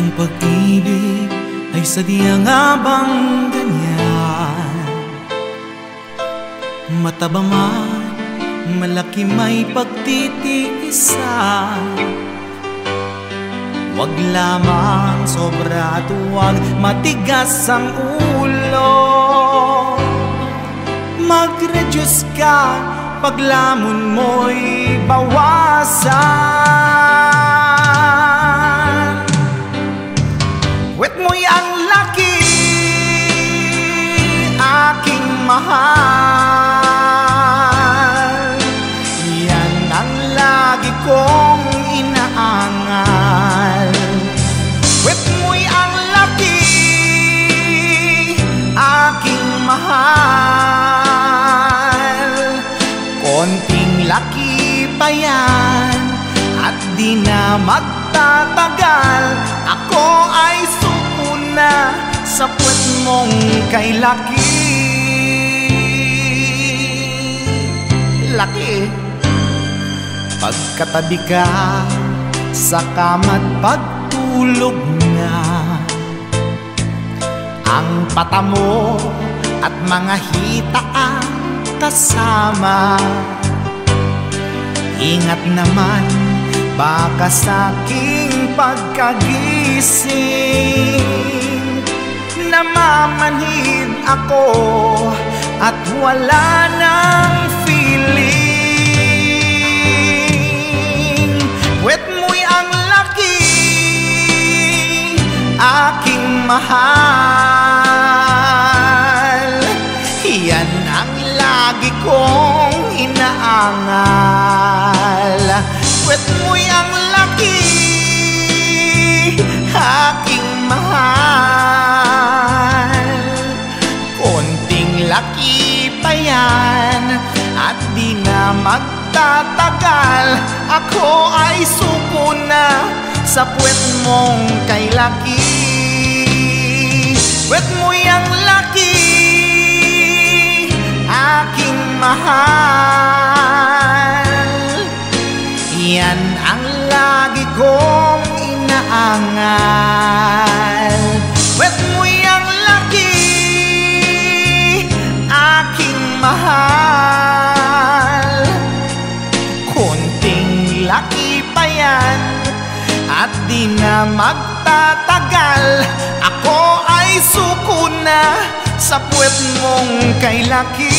Ang pag-ibig ay sadyang nga bang ganyan? Mataba man, malaki may pagtitiisan. Wag lamang sobra at huwag matigas ang ulo. Mag-reduce ka, paglamon mo'y bawasan. Wet mo'y ang laki, aking mahal. Yan ang lagi kong inaangal. Wet mo'y ang laki, aking mahal. Konting laki pa yan at di na magtatagal. Ako ay suko na sa puwet mong kay laki. Laki. Pagkatabi ka sa kama't pagtulog na, ang pata mo at mga hita ang kasama. Ingat naman, baka sa'king pagkagising namamanhid ako at wala nang feeling. Wet mo'y ang laki, aking mahal. Yan ang lagi kong inaangal. Wet mo'y ang laki, aking mahal. Konting laki pa yan at di na magtatagal. Ako ay suko na sa puwet mong kay laki. Wet mo'y ang laki, aking mahal. Yan ang lagi kong inaangal. Wet mo'y ang laki, aking mahal. Konting laki pa yan at di na magtatagal. Ako ay suko na sa puwet mong kay laki.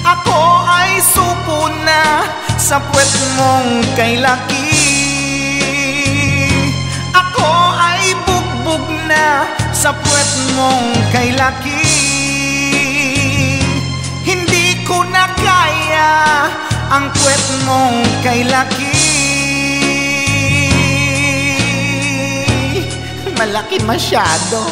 Ako ay suko na sa puwet mong kay laki. Ako ay bugbog na sa puwet mong kay laki. Hindi ko na kaya ang puwet mong kay laki. Malaki masyado.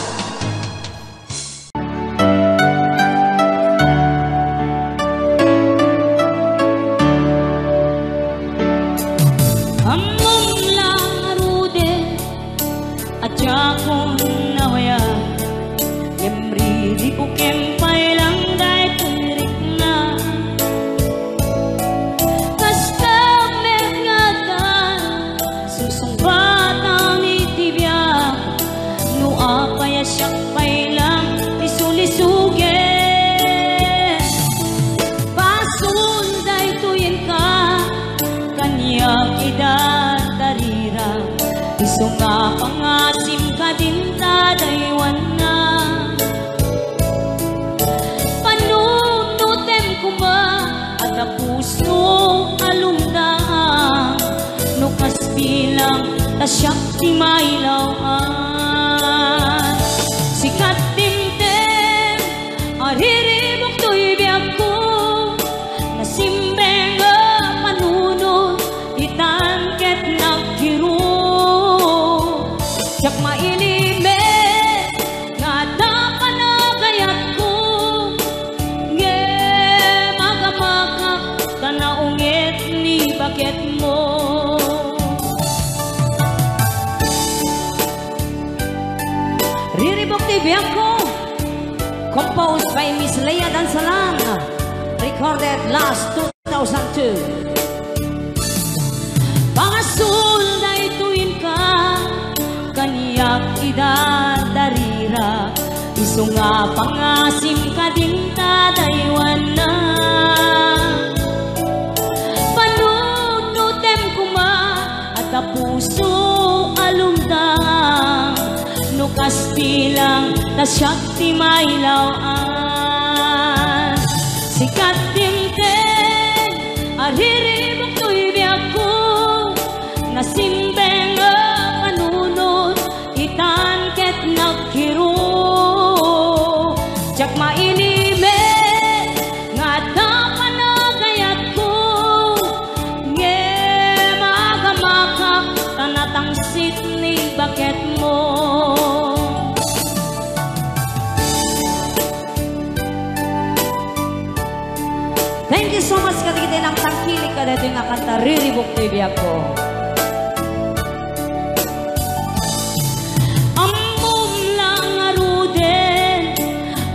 Sunga pangasim ka din tadaywan na. Panunutem ko ba at ang puso alumdaan, nukas bilang tasyak di mailawaan. Sikat dimtem ariribok to'y biyag ko, nasimbeng manunod itangket nagkiro. Siyak mailime nga napanagayat ko, nge magamakak tanaungit ni bakit mo. Riribok TV ako, composed by Miss Leia Dansalan, recorded last 2002. Pangasul na ituin ka dadarira iso nga pangasim ka din tadaywan na panunutem kuma at puso alumdang nukas bilang tasyakti mailawaan sikat timten ariribok to'y biyak ko nasimbeng panunod itan ket nagkiro jak mainimet nga dapanagayat ko nge magamakak tanatangsit ni baket mo. Thank you so much katigiti ng tangkilik ka dito nga kanta riribok to'y biyak ko.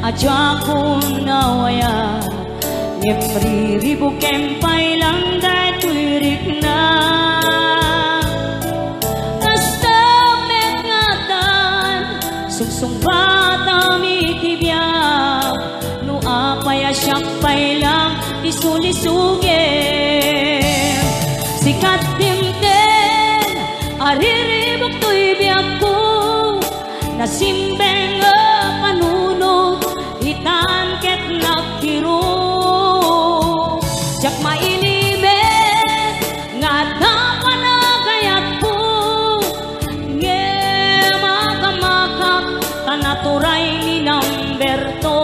Adya ko nawaya ngepriribok kempay lang dahil rik na kastamet ngatan sungsung bata mitibyak no apaya siyak pay lang isulisugin sikat timten ariribok to'y biyak ko nasimbeng panunod itan ket nagkiro jak mainimet nga dapanagayat ko nge magamakak tanaturay ni Namberto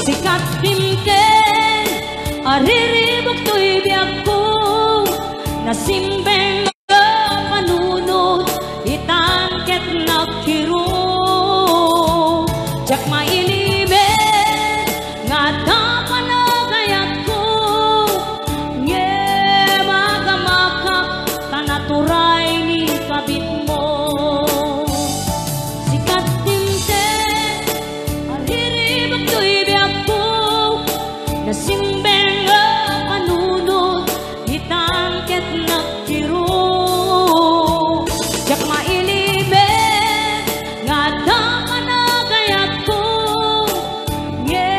sikat timten ariribok to'y biyak ko nasimbeng panunod itan ket nagkiro jak mainimet nga dapanagayat ko nge magamakak tanaturay ni kabit mo sikat timten ariribok to'y biyak ko nasimbeng panunod itan ket nagkiro jak mainimet nga dapanagayat ko nge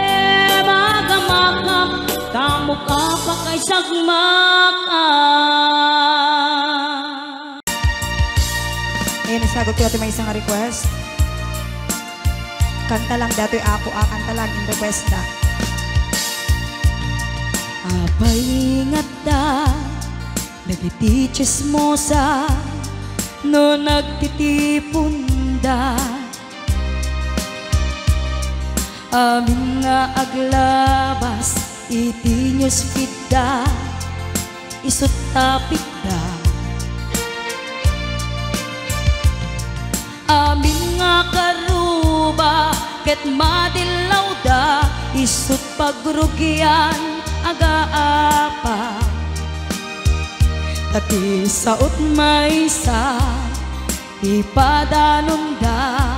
magamakak tamo ka pa kay sagmakan. Ayun, isagot ko ito may isang request. Kanta lang dato'y ako, kanta lang in request na. Apay ingat da, nagiti chismosa, no nagtitipon da. Amin nga aglabas, iti nyos pida, isot tapik da. Amin nga karuba, ket madilaw da, isot pagrugyan, aga-apa. Tati saot maysa, ipadanon da,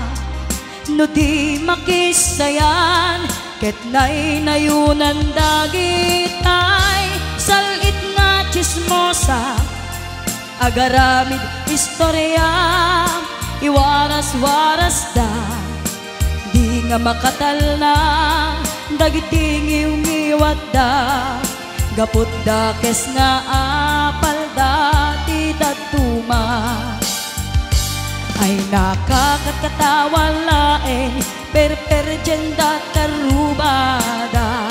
no di makisayan, ket nainayunan dagitay, salit nga chismosa, agaramid istorya, iwaras-waras da, di nga makatal na, dagiting iumiwat da, gapot da kes nga apal da, ti datuma. Ay nakakatkatawa laeng perperjenda tarubada.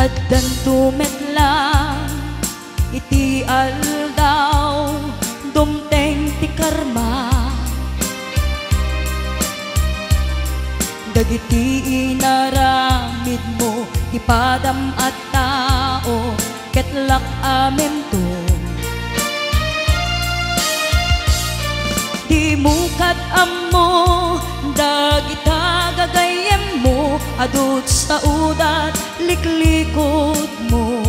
At dan tumet lang iti aldaw dumteng ti karma. Dagiti inaramid mo ipadam at tao ketlak amen to. Di mukat ammo dagita gagayem mo adut sa udat liklikod mo.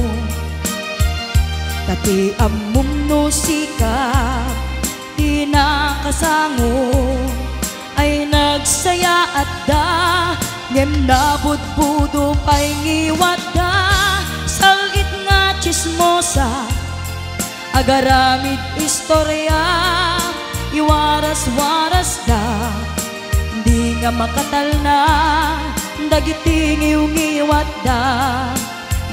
Tati ammum no sikap di nakasango ay nagsaya at da ngem nabudbudo pay ngiwat da salit nga chismosa agaramid istorya, iwaras-waras da, di nga makatalna, dagiting iungiwat da,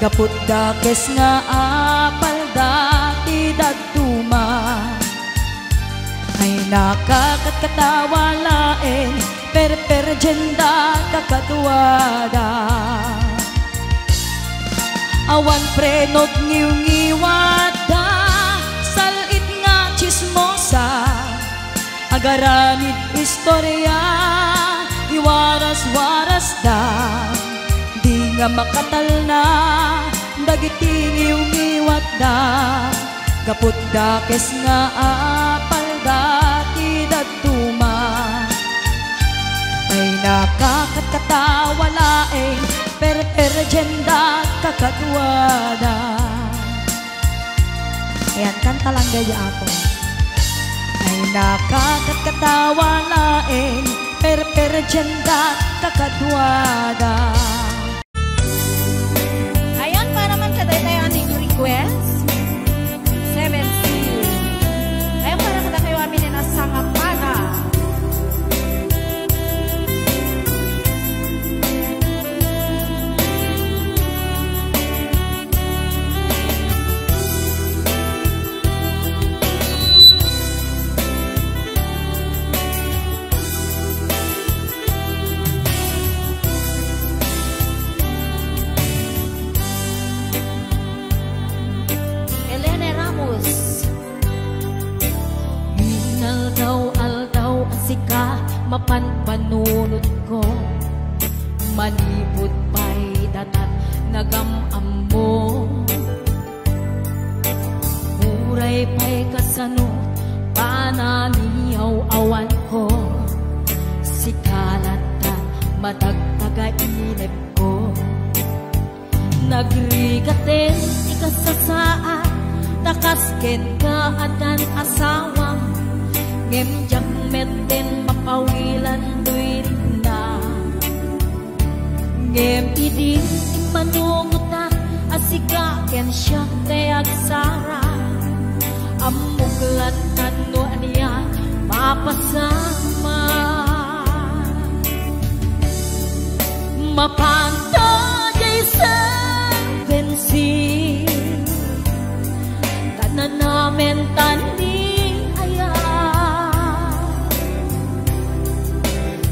gaput da kes nga apal da, ti daduma. Ay nakakatkatawa laeng, per-jenda kakatuwada. Awan prenot ngiw-ngiwada, salit nga chismosa, agaramid istorya, iwaras-waras da, di nga makatalna, dagiting iungiwat da, gaput da kes nga apal da, ti daduma. Ay nakakatkatawa laeng, per-jenda kakatuwada. Ayan, kanta lang gaya ako. Ay nakakatkatawa laeng, per-jenda kakatuwada. Ayan, para man sa tayo ating request. 7C. Ayan, para kada kayo amin na sangapana. Mapanpanunod ko, malibot pa'y datat nagamam mo. Muray pa'y kasanot, pananiyaw awan ko, sikalatan madagtaga-inip ko. Nagrigaten ikasasaan, nakasken ka adan asawang, ngemjak meten mapawilan duirin na. Ngem idin imanungutan, asikaken siya kayag sara, amuglatan no aniya mapasama. Mapanta jaysan bensin, tanan namin taning aya,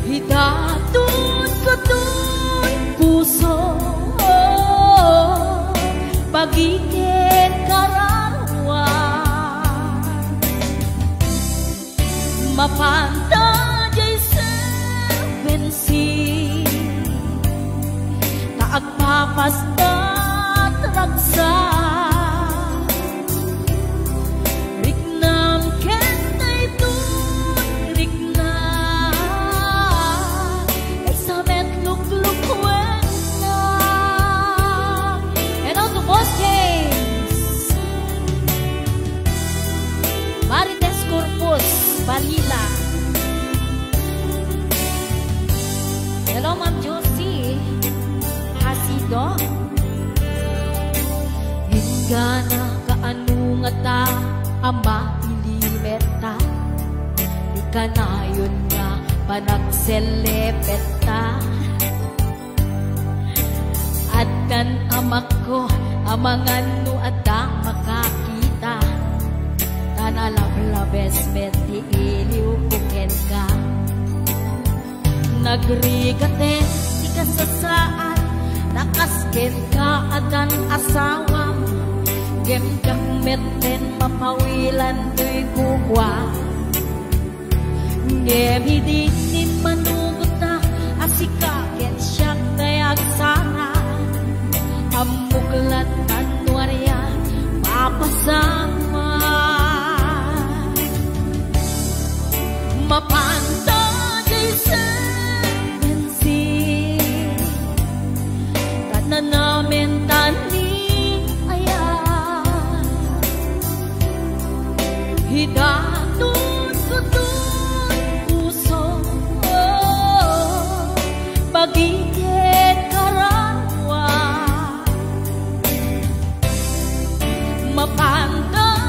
hidatun ko to'y puso, pagiging karawan. Mapanta jaysan bensin, taagpapastat ragsa, riknam kentay tun riknam, eksamet luklukwen na. And on to Boss James, Marites Corpus, Balila. Hello Ma'am Josie Hasido, hingga na kaano nga ta ama ilimeta, di ka na yun nga panagselepeta. At kan amak ko amangan no ada makakita, tanalablabes meti iliw kuken ka. Nagrigaten ikasasaan, nakasken ka adan asawam, gemjak meten mapawilan do'y kukwa. Ngemidinin manugot na, asikaken siyang kayag sana, amuglatan nuwarya mapasama. Mapanta jaysan bensin, tanan namin taning aya, hidatun ko to'y puso, pagiging karawan. Mapanta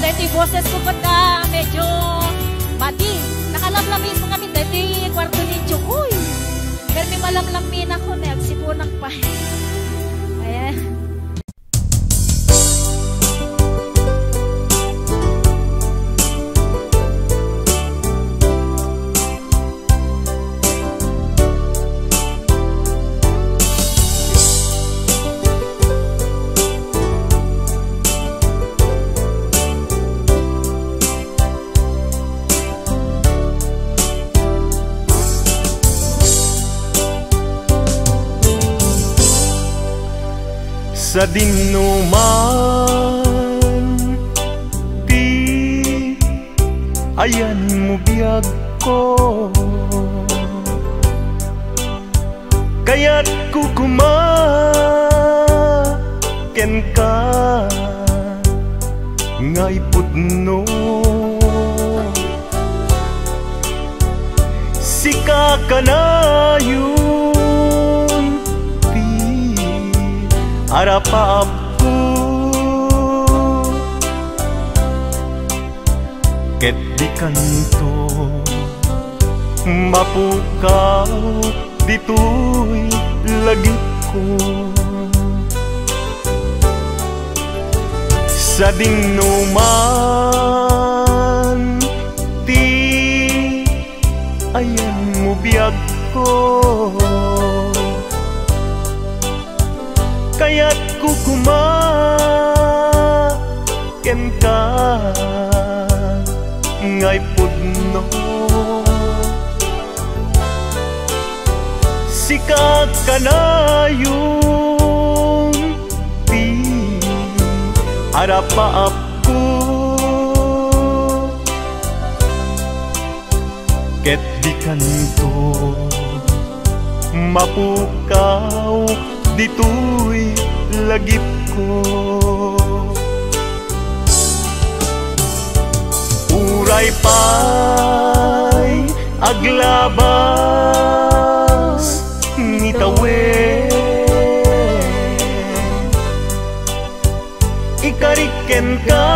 dito yung boses ko pa medyo madi. Nakalamlamin mo kami dito yung kwarto ni Chukoy. Pero may malamlamin ako na agsipunak pa. Ayan. Sa dinuman di ayan mo biyag ko, kaya't kukumaken ka ngay pudno. Sika ka na yun harapap ko, ket di kanto mapukaw dito'y lagip ko. Sa dinuman ti ayan mo biyag ko, kaya't kukumaken ka ngay pudno. Sika ka na yung di harapaap ko, ket di kanto mapukaw dito'y lagip ko. Uray pa'y aglabas ni tawen, ikariken ka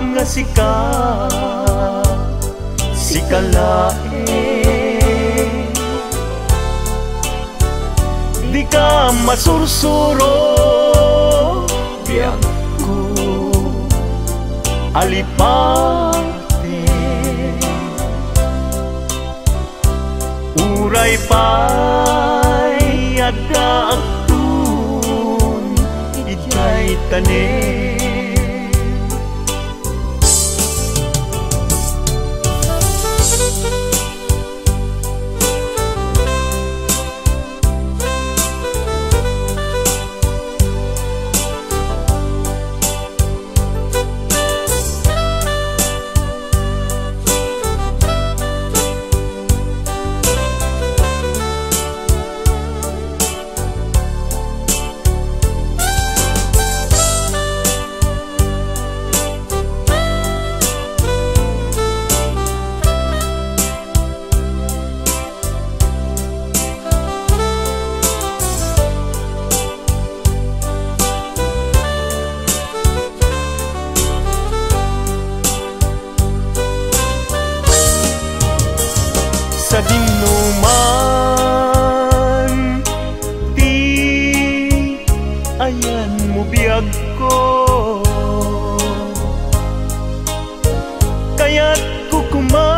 nga sikalae. Di ka masursuro biyag ko alipate, uray pa'y agdaagtun itay tanin. Sa dinuman di ayan mo biyag ko, kaya't kukumaken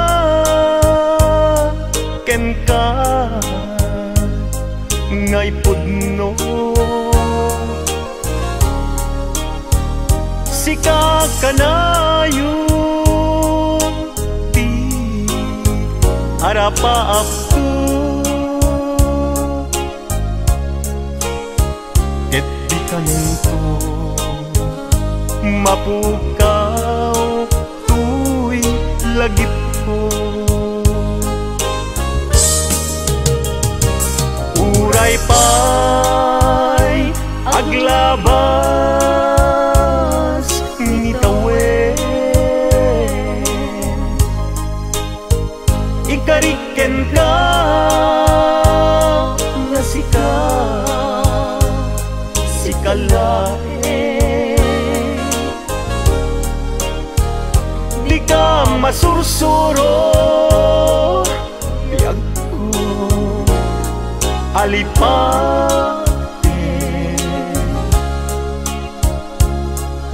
ka ngay pudno. Sika ka na yun di harapaap ko, ket di kanto mapukaw tu'y lagip ko. Uray pa'y aglabas ni tawen, ikariken ka nga sikalae. masursuro biyag ko alipate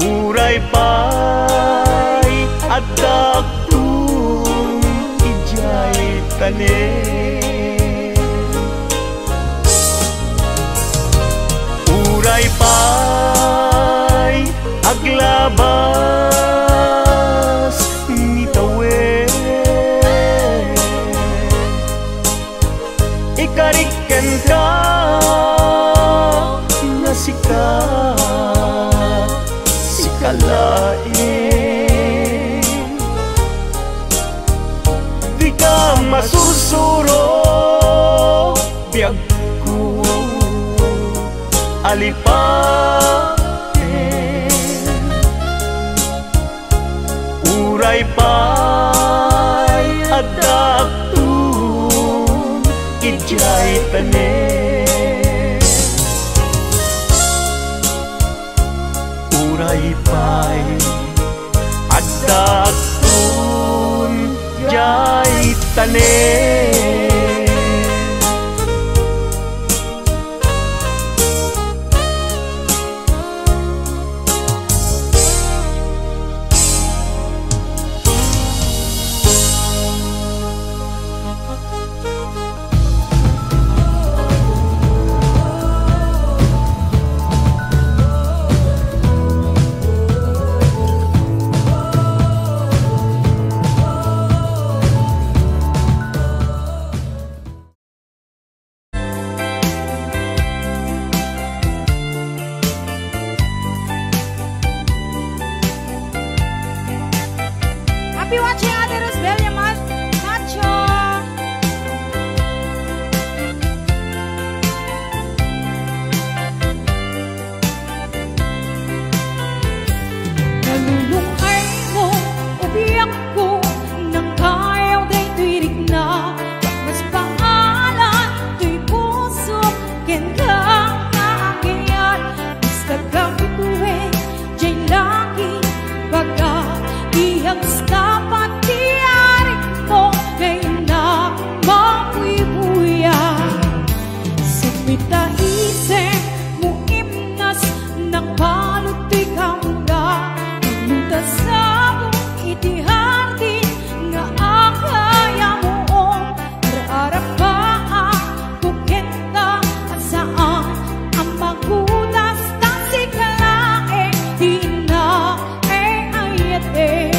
huray pa'y adagtong ijay tanim huray pa'y aglabas nitawe ikariken ka na sikalain di ka masursuro biyag ko alipate uray pa'y adaptun ijay tanim uray pa'y adaptun ijay tanim. Happy watching Ate Rosbelia Macho. Nalulungay mo, ubiyak ko, nang kayaw day tuwirig na. Mas pangalan, tuy puso, ken kang naakayat. Mas kagapituin, jay laki, baga, iyang dapat diarik mo ngayon na mabuibuya sa mitaisin mo imnas ng palutig hangga maglutas sa mong itihati nga akaya moong ararap pa ang kukenta at saan ang magulas ng sikalae di na ayate.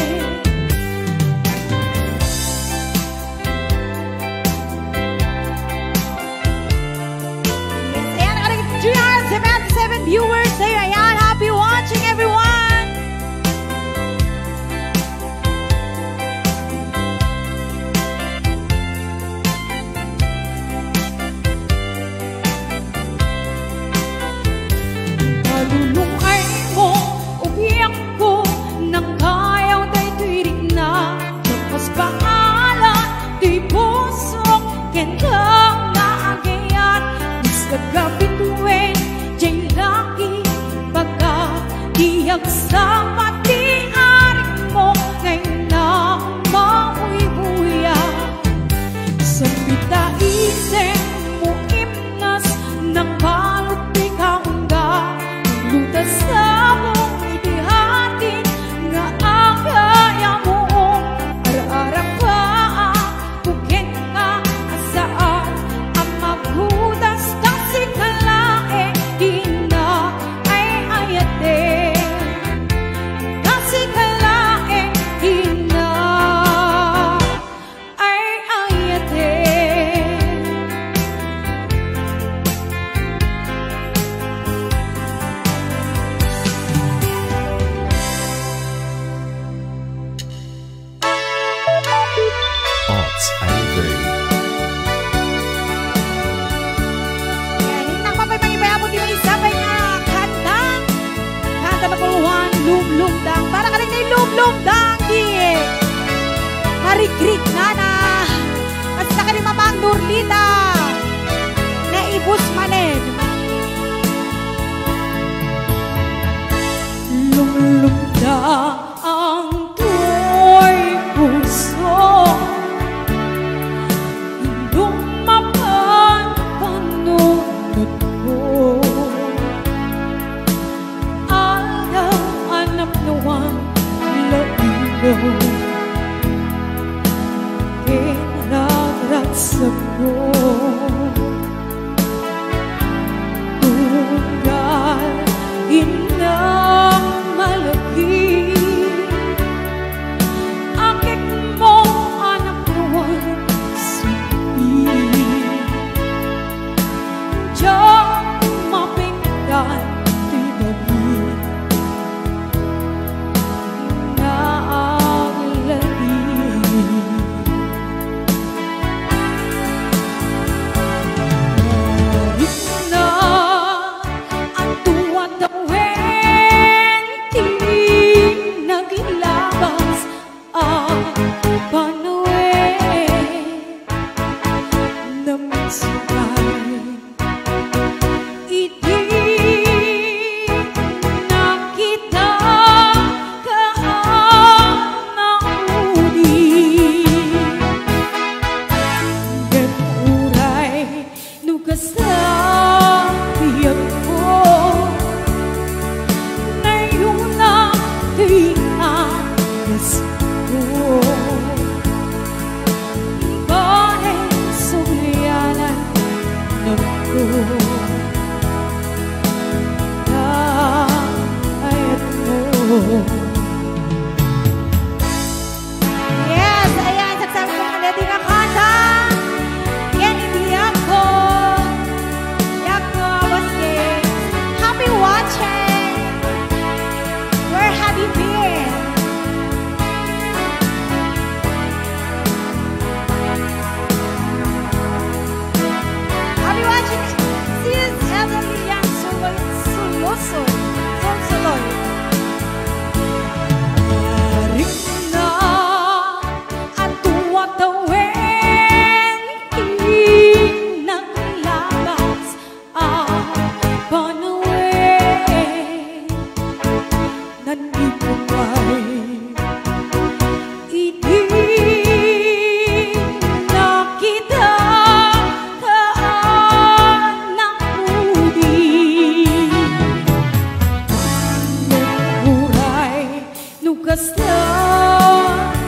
Viewers, say ayan, happy watching everyone. Nalulungay mo, umiyak ko, nang kayaw day tuwirig na. Mas pangalan, di puso, ken kang naagayat. Mas kagapituin, jay laki, baga, iyag sa matiarik mo ngayon na mabuibuya sa pitaisin mo imnas ng palutig hangga maglutas sa mong itihati nga akaya moong ara-arap pa kukin ka asaan ang maghudas kasi kalae di na ay ayate kasi kalae di na ay ayate. Arts Ivory. Yan, hinang mapay pang-ibayabot di manisabay nga kanta. Kanta magpuluhan, lumlumdang. Para ka rin na lumlumdang di harigrig na na. At sa kanima pang Nurlita na ibus manen. Lumlumdang ang tuloy ko Yes, ayan, sagsama ko mga ready nga kanta. Yan, hindi ako. Yako, was games. Happy watching. Where have you been? Happy watching. Sis Heavenly Yang Suluso. Soloy. Marina at tuwatawin ng labas at panawin nandito ay hindi nakita kaan ng muli. Nagburay nugas na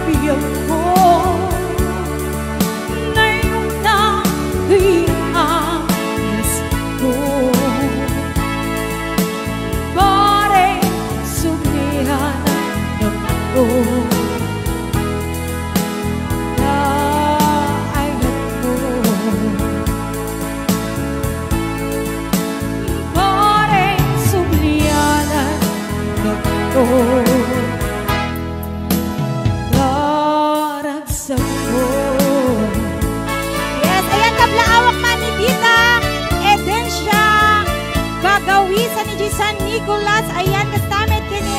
biyag ko ngayong tangiayos ko. Pare sumihan ng ako na ayat mo. Pare sumihan ng ako laragsak mo. Yes, ayan kablaawak man ni Tita Edencia gagawisan ni San Nicolas. Ayan kastamit kini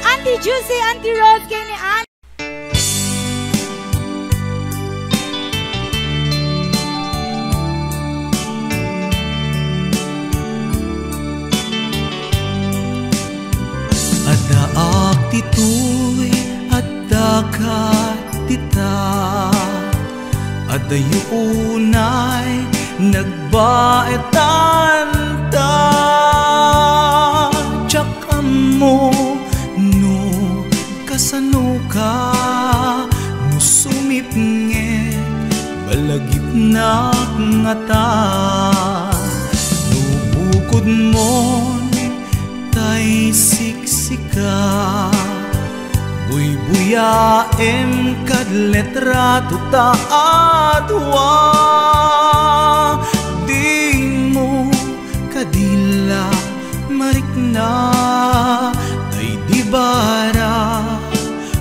Auntie Juicy, Auntie Rose kini Auntie. Adaak titoy adakat tita adayunay nagbaetan ta tsaka mo no kasano ka no sumipnge balagip na nga ta no bukod mo tay siksika buy-buyaem kad letrato ta adwa di mo kadila marikna ay di bara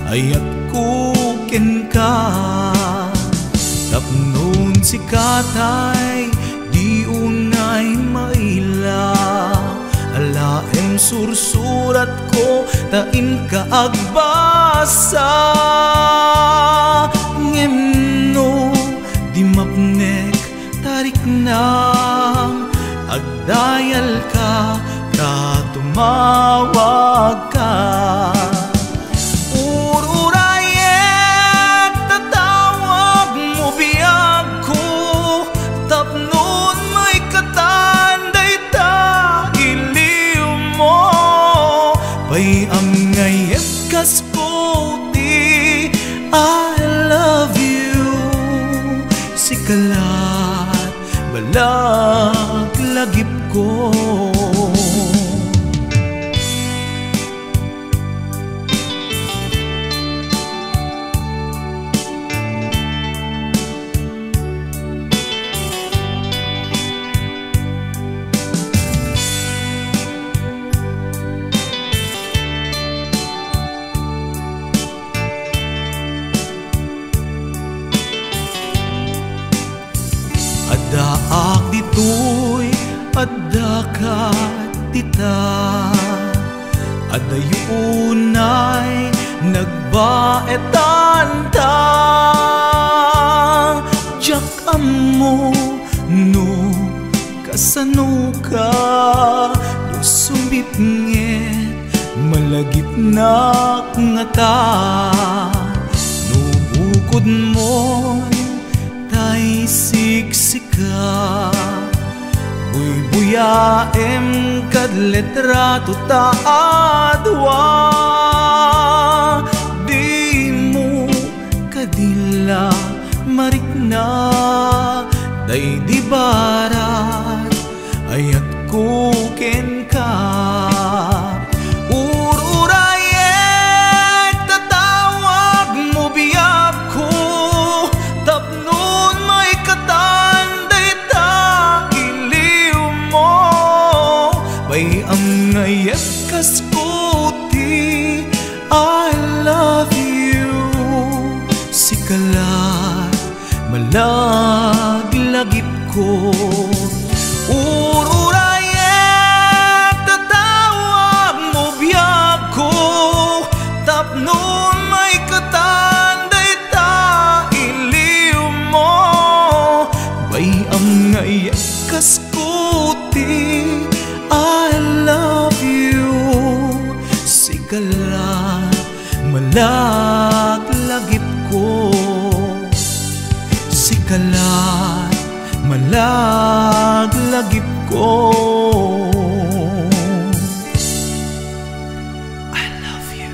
ayat kuken ka tapnon si katay di unay maila alaem sursurat ko tain ka agbasa ngemno di mapnek tarik na agdayal ka ta tumawag ka ururayet tatawag mo biyag ko tapnon may katanday ta pay ang ngayet kas ko di I love you sikalat balag lagip ko. Adaak ditoy adakat tita adayunay nagbaetan ta jak amo no kasano ka no sumbipnget malagip na nga ta no bukod mo tay siksika buy-buyaem kad letrato ta adwa di mo kadila marikna day di barat ayat kuken ka ururaya Malaglagip ko ururayet tatawa mo biyag ko tapnon may katanday ta iliw mo bayam ngay kaskuti I love you sigala malaglagip ko sikalat malaglagip ko I love you.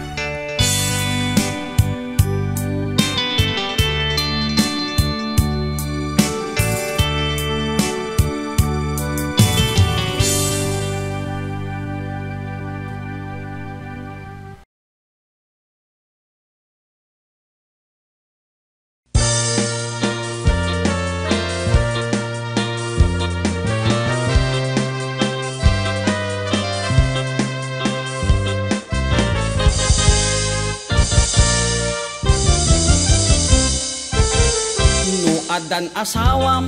Dan asawam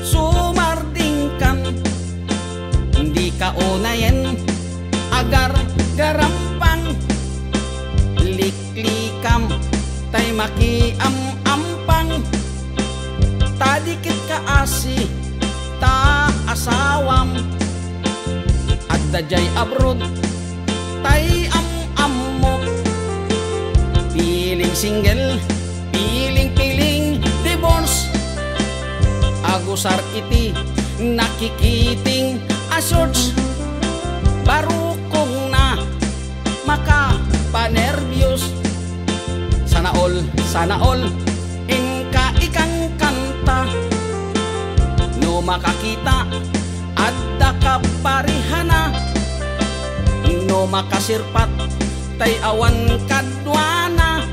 sumardingkan hindi ka unayen agar garampang liklikam tay makiam-ampang tadikit ka asi ta asawam at dajay abroad tay am-ammo piling single piling-piling divorce agusar iti nakikiting asorts baru kong na makapanervyos sana all ingka ikang kanta no makakita adda ka parihana no makasirpat tay awan kadwana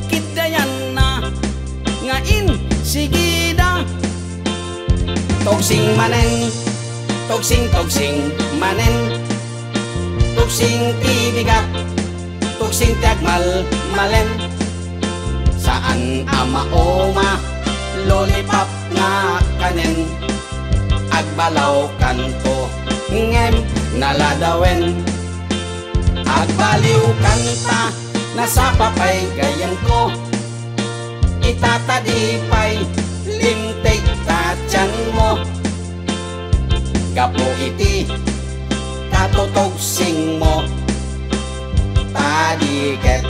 kidayan na ngain sigida togsing manen togsing manen togsing tibigat togsing tiagmal malen saan ama oma lollipop nga kanen agbalaw kanto ngem naladawen agbaliw kanta nasa papay gayan ko itatadipay limtig tatyan mo gapo iti katotogsing mo tadiket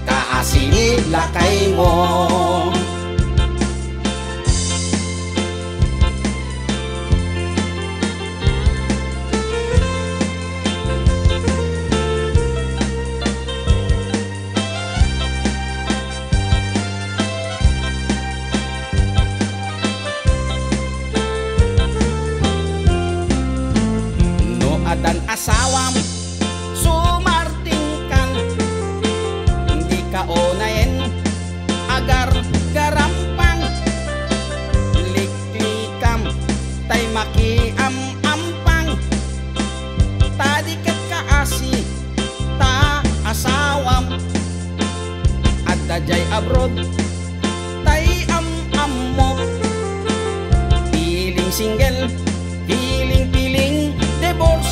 kaasili lakay mo dan asawam sumartingkan hindi ka unayen agar garampang liklikam tay makiam-ampang tadiket ka asi ta asawam at dajay abroad tay am-ammo piling single piling-piling divorce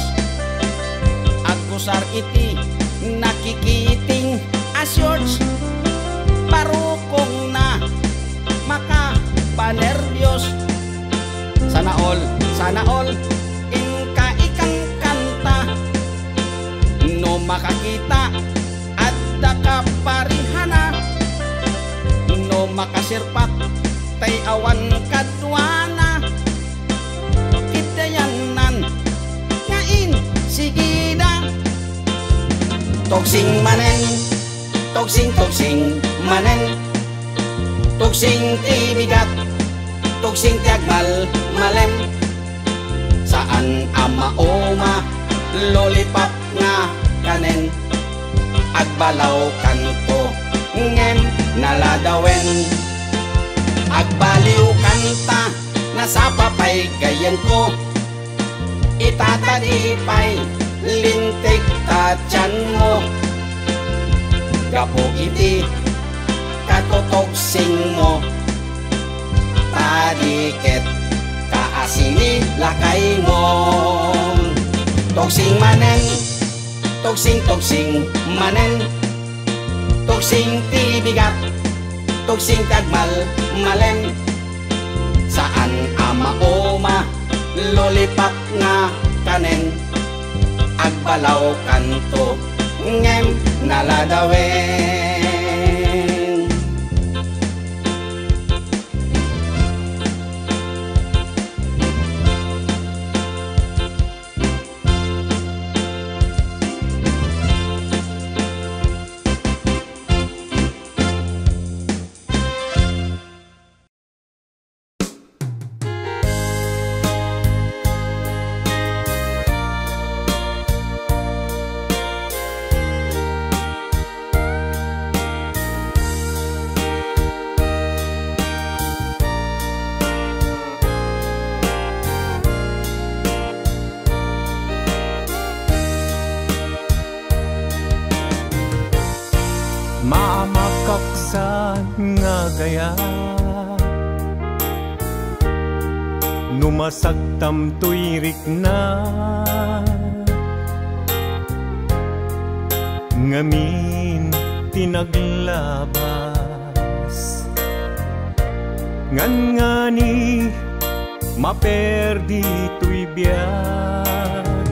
agusar iti nakikiting asyors parukong na makapanervyos sana all ingka ikang kanta no makakita adda ka parihana no makasirpat tay awan kadwana kidayanan ngain sigida togsing manen togsing manen togsing tibigat togsing tiagmal malem saan ama oma lollipop nga kanen agbalaw kanto ngem naladawen agbaliw kanta nasa papay gayan ko itatadipay lintig tatyan mo gapo iti katotogsing mo tadiket kaasini lakay mong toksing manen, toksing manen, toksing tibigat, toksing tagmal malen. Saan ama oma lollipop nga kanen, agbalaw kanto ngem naladawen. Mamakaksan nga gaya numasagtam tuyrik na ngamin tinaglabas ngan ngani maperdi tuy biyan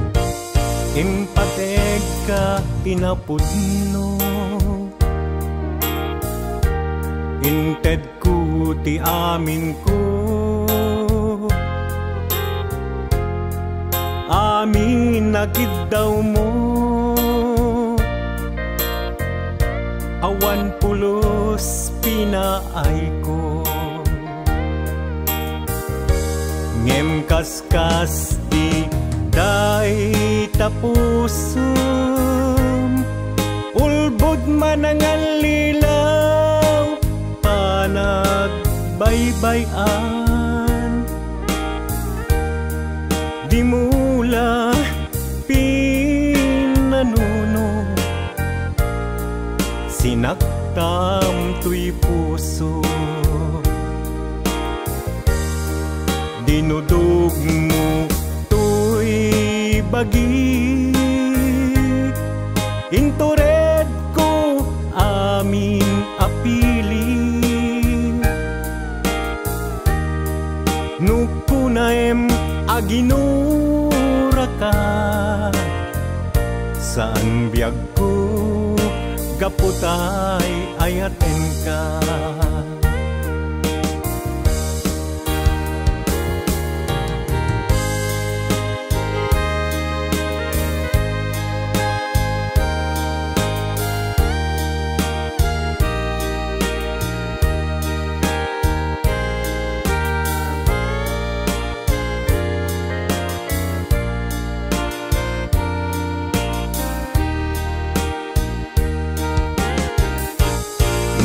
impateg ka tinapudno inted ko ti amin ko amin nagid daw mo awan pulos pinaay ko ngem kaskas di day tapusum ulbod manangan lilaw panagbaybayan di mula pinanuno sinaktam tuy puso dinudog mo tuy bagi intured ko amin apili nukunaem aginura ka saan biyag ko gaputay ayaten ka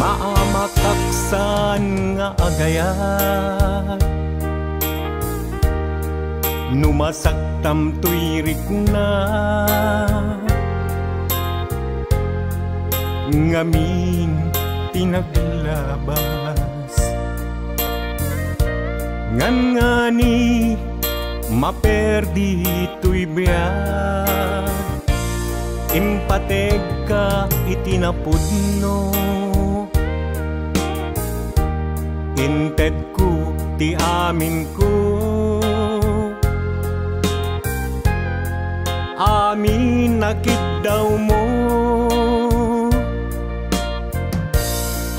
maamakaksan nga agayat numasaktam tuyrik na ngamin tinaglabas ngan ngani maperdi tuy biyak impateg ka itinapudno inted ko ti amin ko amin nakit daw mo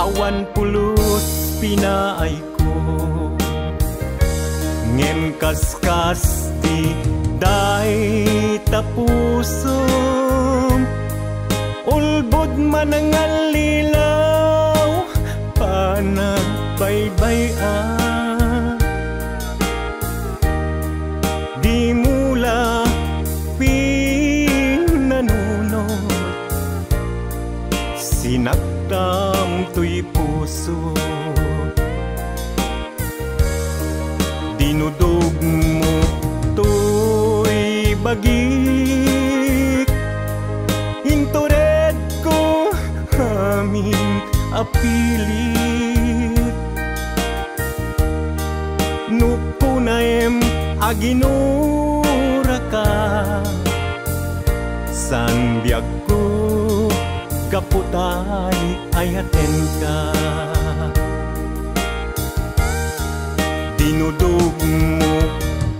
awan pulos pinaay ko ngem kaskas ti day tapusum ulbod manangal lilaw panagbaybayan di mula pinanunod sinaktam tuy puso dinudog mo tuy bagik intured ko amin apilit aginura ka san biag ko kaputay ayaten ka dinudog mo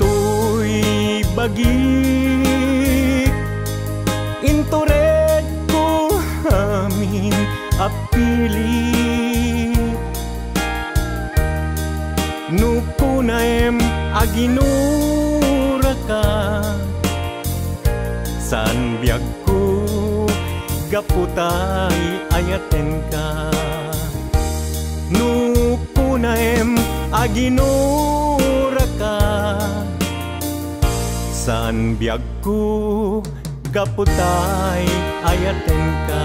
to'y bagik intured ko amin apili nukunaem aginura ka san biag ko kaputay ayaten ka nukunaem aginura ka san biag ko kaputay ayaten ka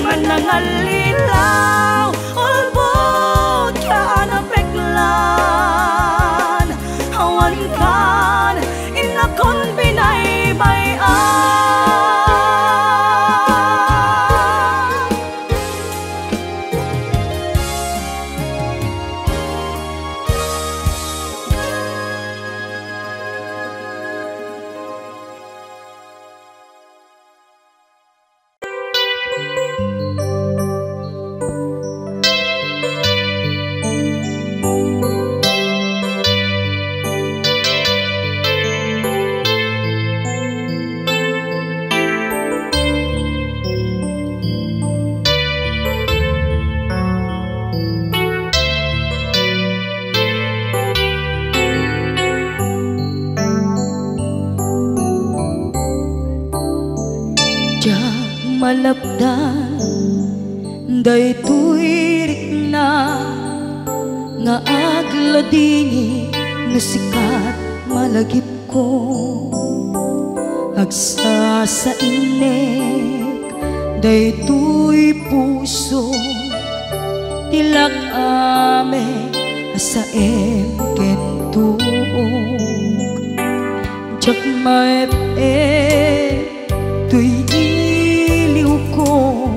Manangalilaw, ulbot ka na peklan, hawan kan inakon binaybayan. malabdan daytoy rikna nga agladini nga sikat malagip ko agsa sa inek daytoy puso tilak ame sa kentug jak maep tuy iliw ko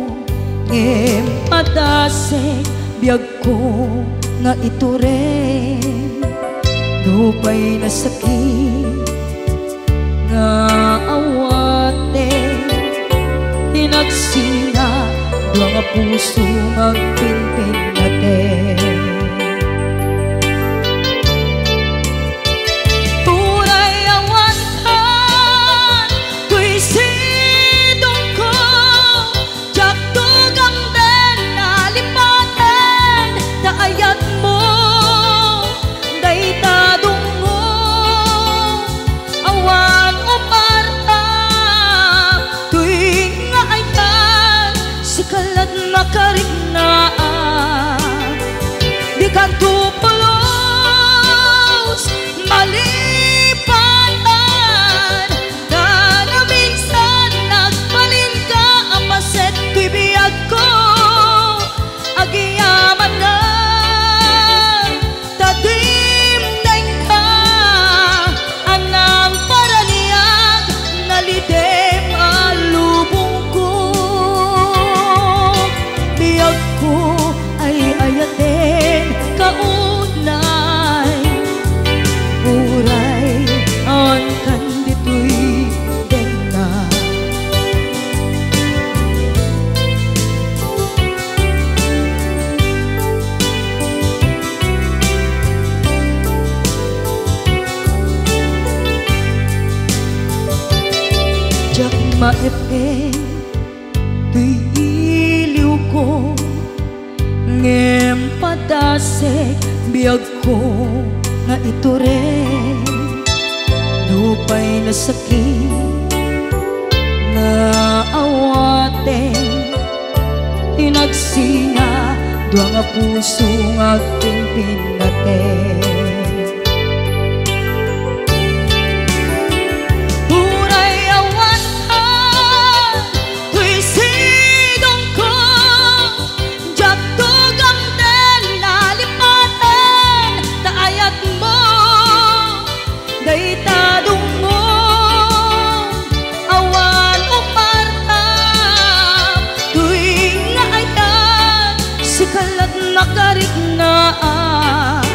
ngem padasek biag ko nga ito rin dupay na sakit nga awate tinagsina dua nga puso magpinpin natin tunay awan ka tuy sidong ko jak tugang den nalipaten ayat mo daytadong mo awan umarta tuwing nga ayan sikalat makariknaan di ka tupulos malipatan na minsan nagbalin ka ang paset tuy biyag ko agiyaman na ayaten kaunay uray ang kanditoy denna jak maepeng tuy iliw ko ngem padasek biag ko nga ito rin dupay na sakit na awaten tinagsinga dua nga puso nga pinpin natin daytadong mo awan umarta tuwing nga ayan sikalat makariknaan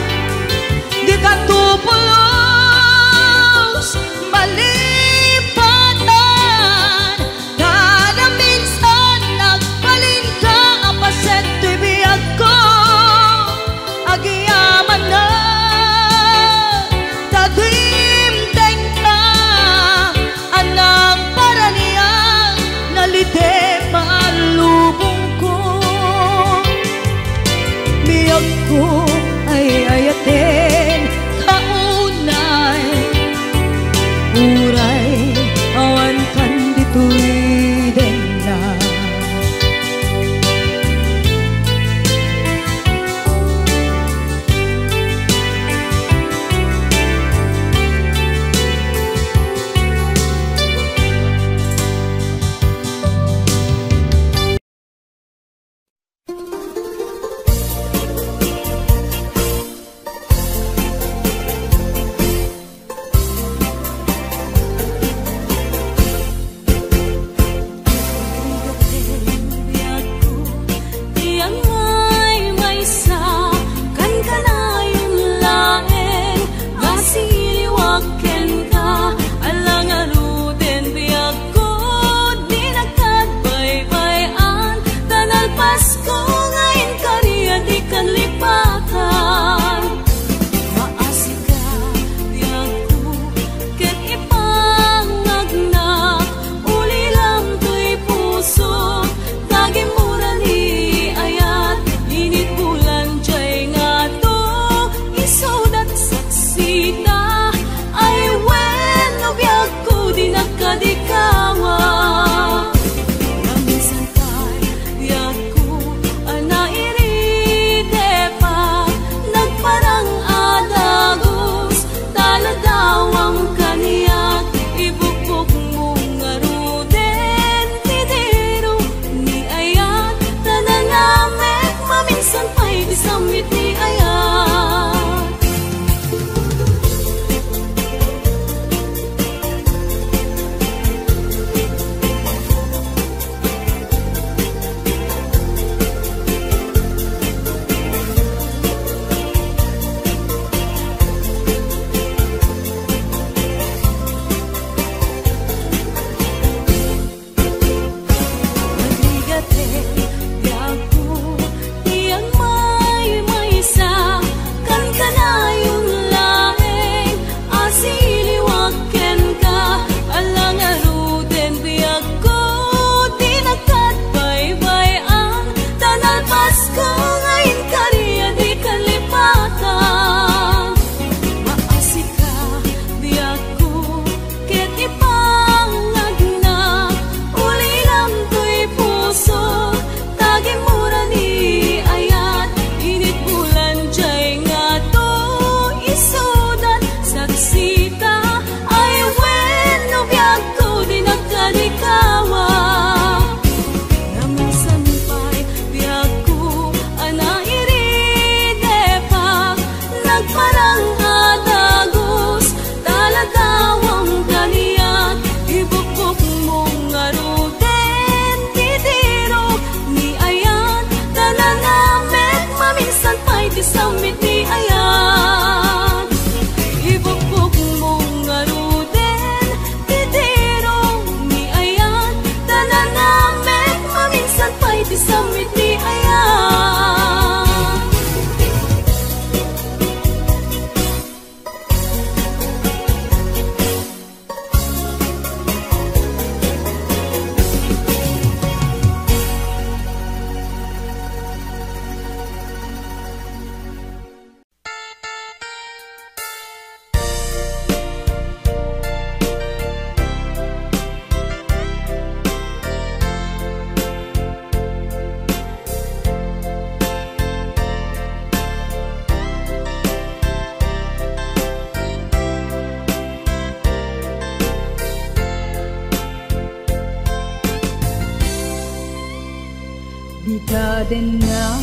Di ka din na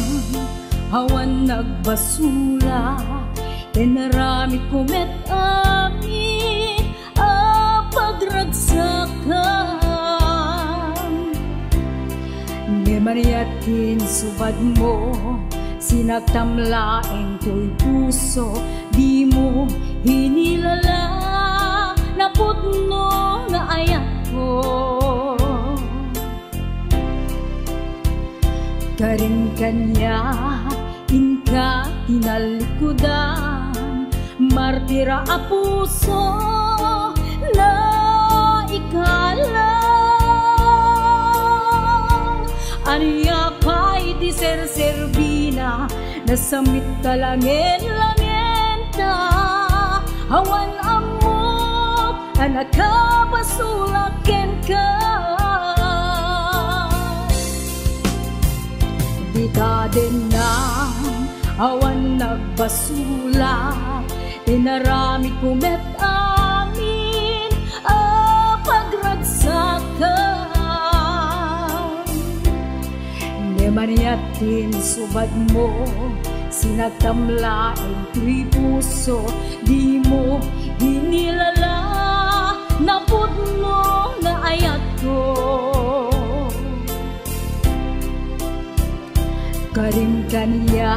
awan nagbasula, naramit kumet amin pagragsakan. Ni mariatin subad mo, sinagtamlaeng ko'y puso, di mo hinilala na putno nga ayat ko. Karin kanya inka tinalikudan, martira a puso na ikalang. Aniya pa'y di ser-serbina, nasamit talangin-langenta, awan amot anak kapasulaken ka. Di ka din na awan nagbasula, naramit kumet amin pagragsakan. Di maniatin subad mo, sinagtamlaeng tuy puso, di mo hinilala na putno na ayat ko. Karin kaniya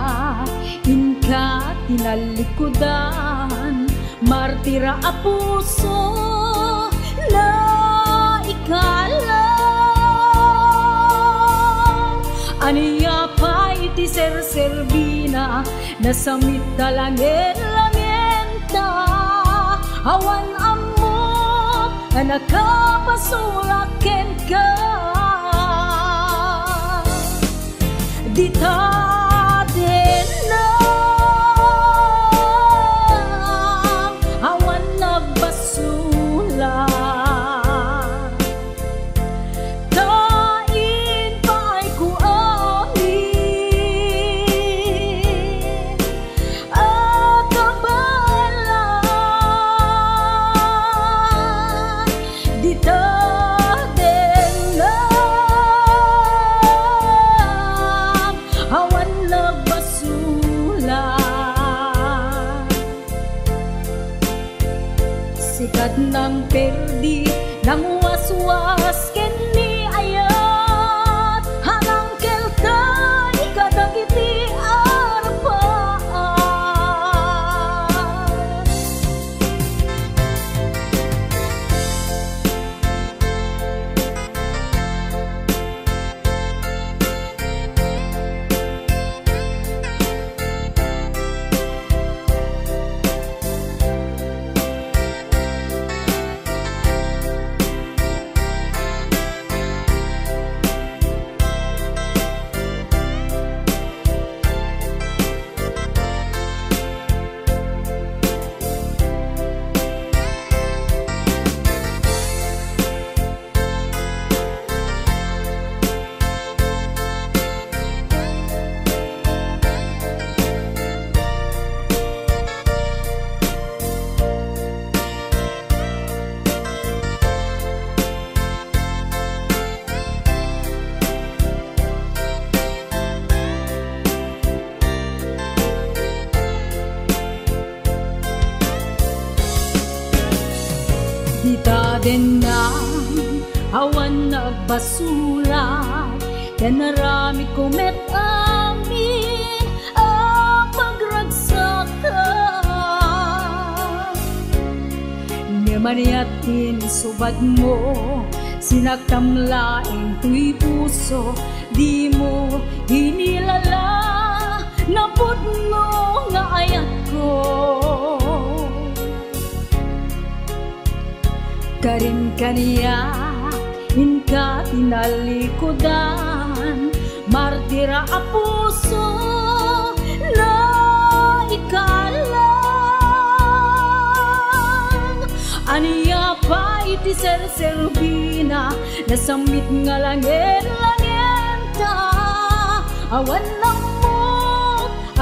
inka tinalikudan, martira a puso na ikalang. Aniya pa'y ti ser-serbina, nasamit talangin-langenta, awan amot anak kapasulaken ka. Di ta din na awan nagbasula, kain pa'y kuamin at kabalan. Di ta awan nagbasula, sikat ng perdi ng waswas ken ni ayat, hanang kelta ikadagiti arpaan. Di ta din na awan nagbasula, naramit kumet amin pagragsakan. Ni maniatin subad mo, sinagtamlaeng tuy puso, di mo hinilala na putno nga ayat ko. Karin kaniya inka tinalikudan, martira a puso na ikalang. Aniya pa'y ti ser-serbina, nasamit nga langin-langenta, awan lang mo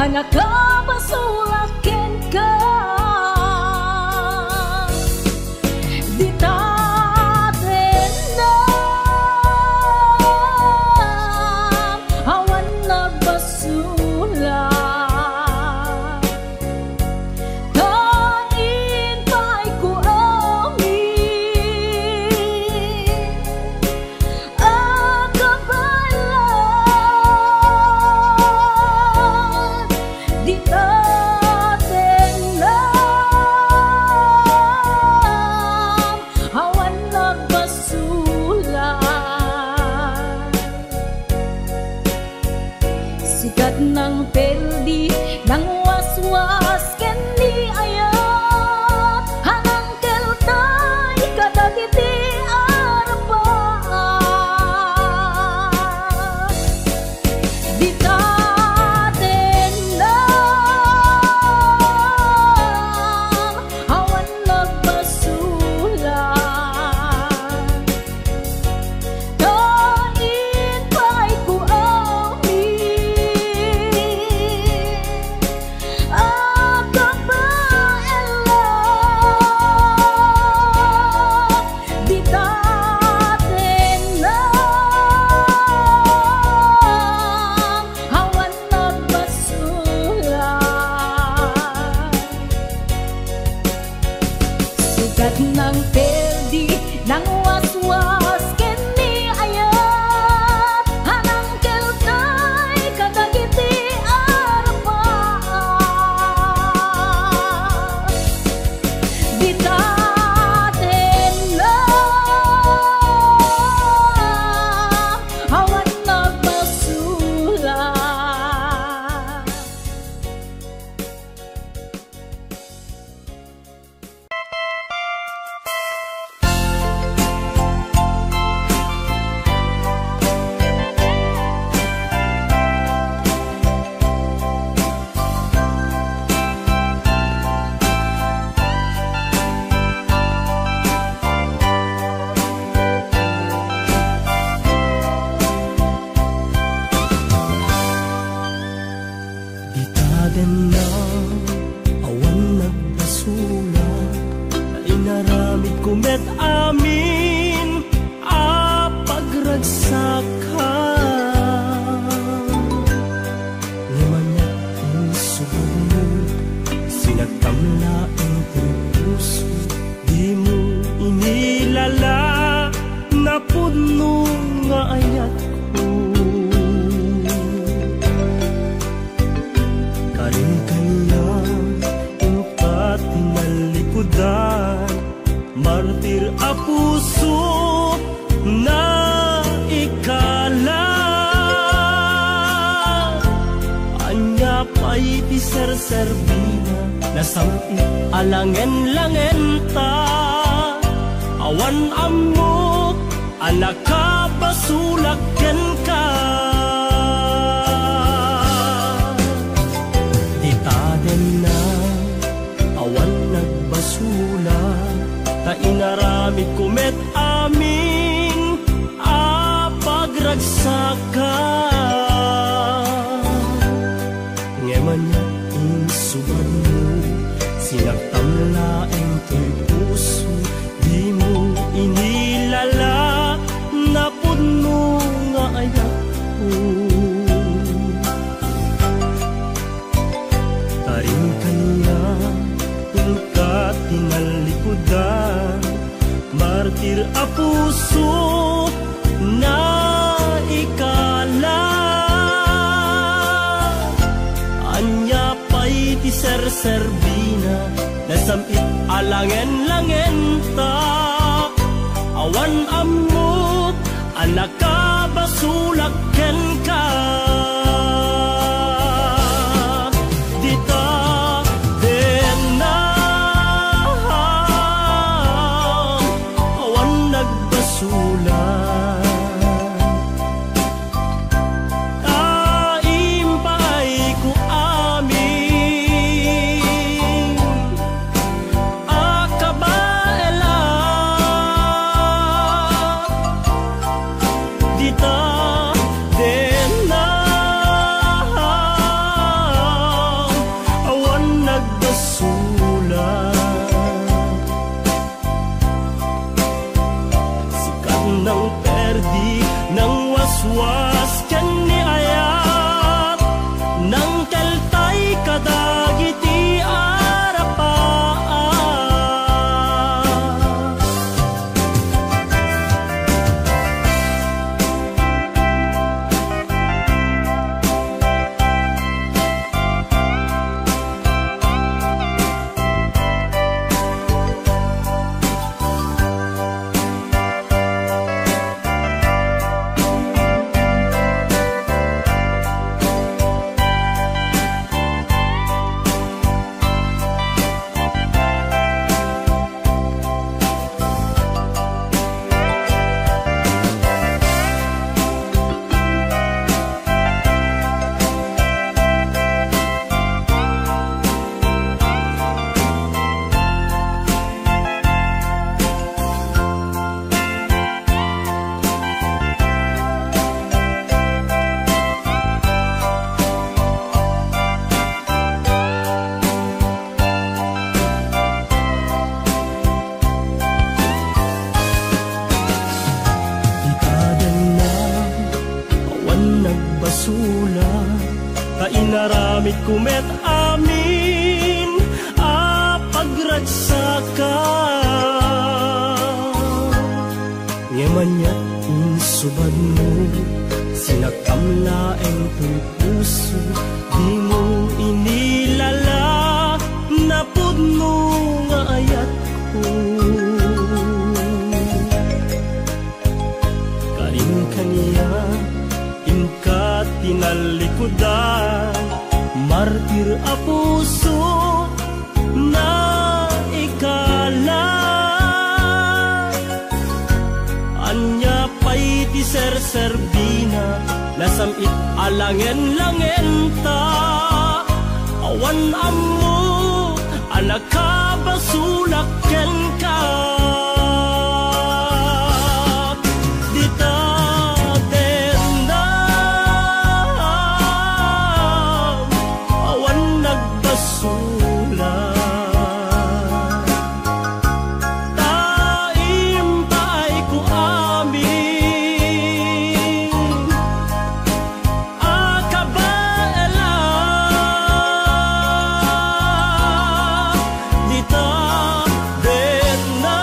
anak kapasulaken ka. Di ta din na awan inilala na puno nga ayat ko. Karin kanya ingkat tinalikudan, martir a puso na ikala. Anya pa'y ti serserbina na samti alangen-langen ta. Awan amok anak ka basulakken ka. Di taden na awan nagbasula, ta inaramid kumet amin a pagragsaka. Ngeman niya insubad mo, sinagtam laeng to'y puso, di mo inilala na puno nga ayak ko. Tarin kanya ingkat tinalikudan, martir a puso na ikala. Anya pa'y ti serserbina na samit alangen-langen ta. Awan amot anak ka basulakken ka. Dita den na awan nagbasulan. Taimpay ko amin akabaela. Dita den na awan nagbasulan. Sikat ng perdi ng waswas kyan ni ayat, ng keltay kadagiti arapaan. Nagbasula, ta inaramid kumet amin a pagragsaka. Ngeman niya insubad mo, sinagtam laeng to'y puso, di mo inilala na puno nga ayat ko. Karin kaniya ingkat tinalikudan, martir a puso na ikala. Anya pa'y ti serserbina na samit alangen-langen ta. Awan ammo anak ka basulakken ka. Dita den na awan nagbasulan. Taimpay ko amin akabaela. Dita den na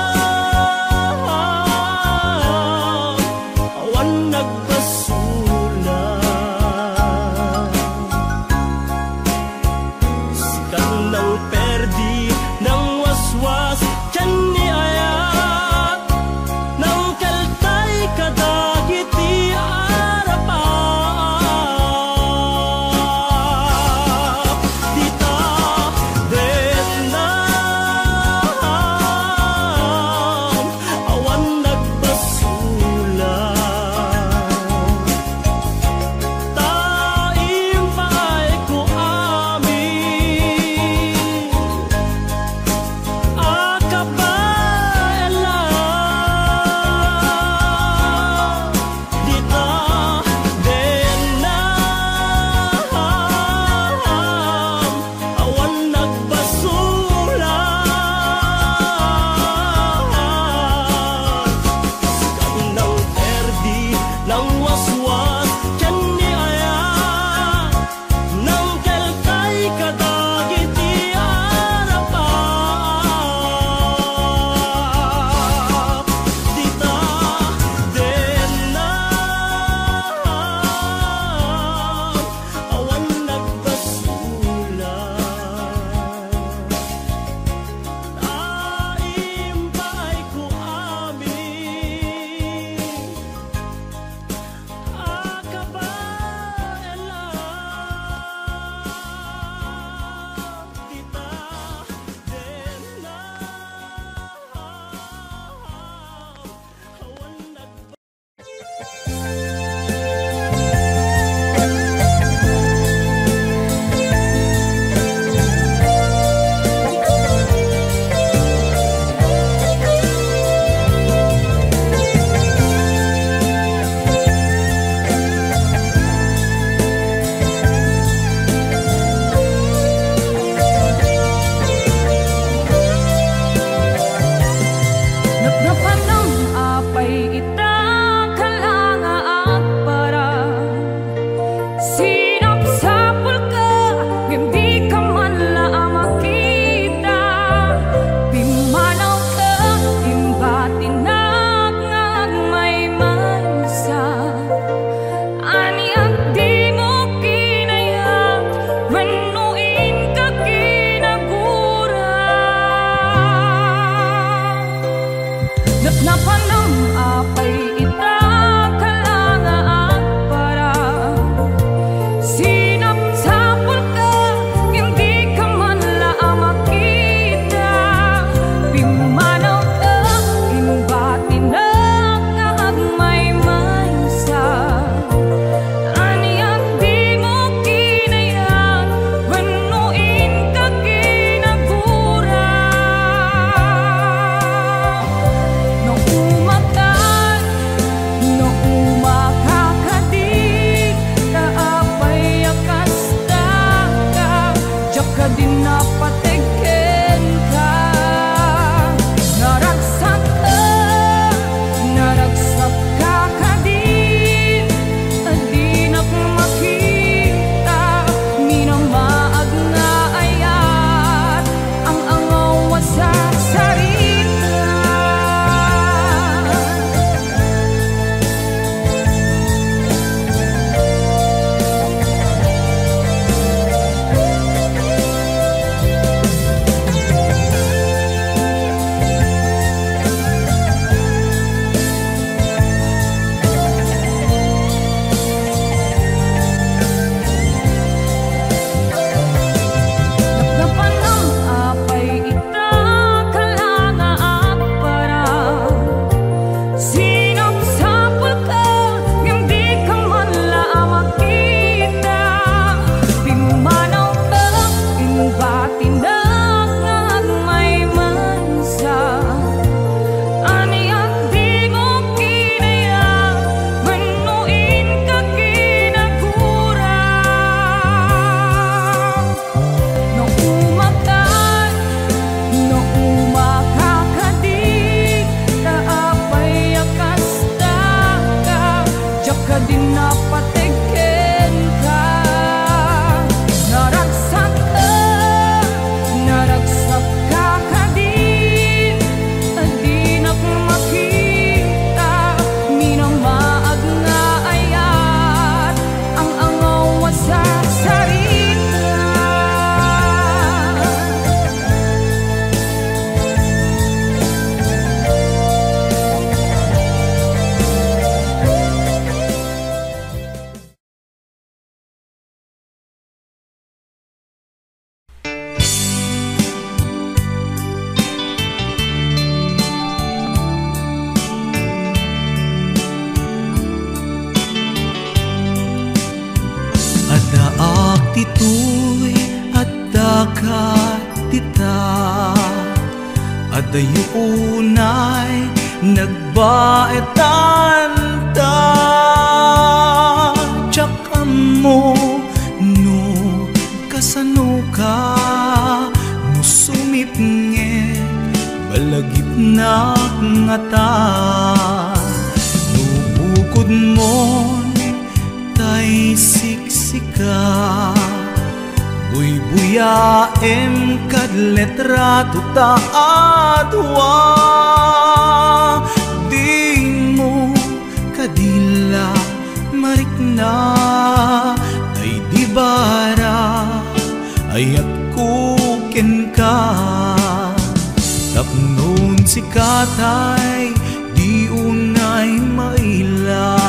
Ito'y at dakatita Adayunay nagbaetanta Tsaka mo no kasano ka no sumipnge balagip na ngata no bukod mo tay siksika Buy-buyaem kad letrato ta adwa Di mo kadila marikna Ay di bara ayat kuken ka Tapnon si katay di unay maila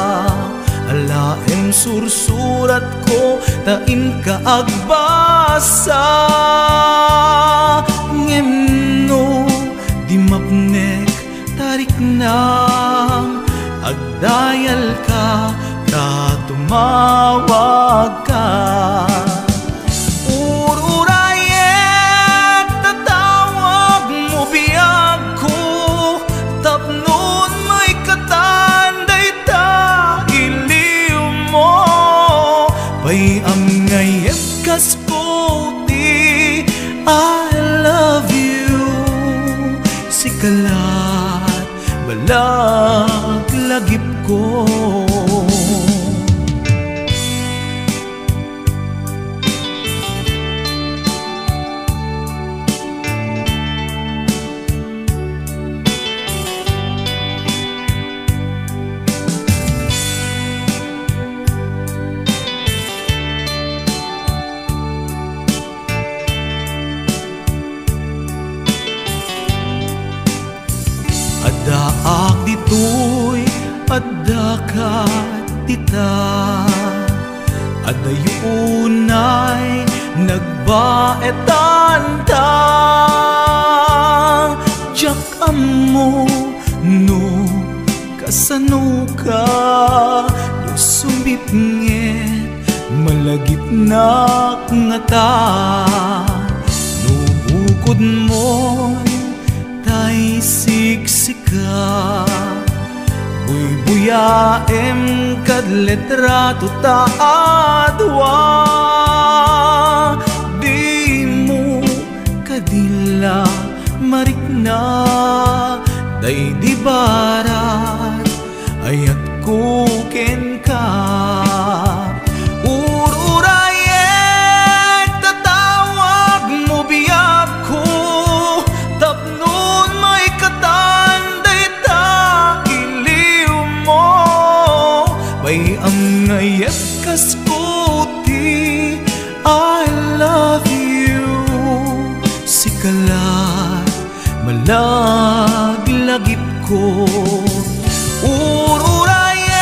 Alaem sursurat ko tain ka agbasa Ngemno di mapnek tarik nang agdayal ka tumawag ka Ururayet tatawag mo biyag ko tapnon may katanday ta Pay am ngayem kasputi I love you Sikalat balag lagip ko Daak di dakat tita adayunay nagbaetan ta jak amo no kasano ka no sumbipnget malagip na nga ta no bukod mo tay siksika buyaem kad letrato ta adwa di mo kadila marikna day di barat ayat ko ken ka ururayek tatawag mo biyak ko tapnon may katanday ta bay ang ngayat kaskuti I love you sikalat malaglagip ko ururayek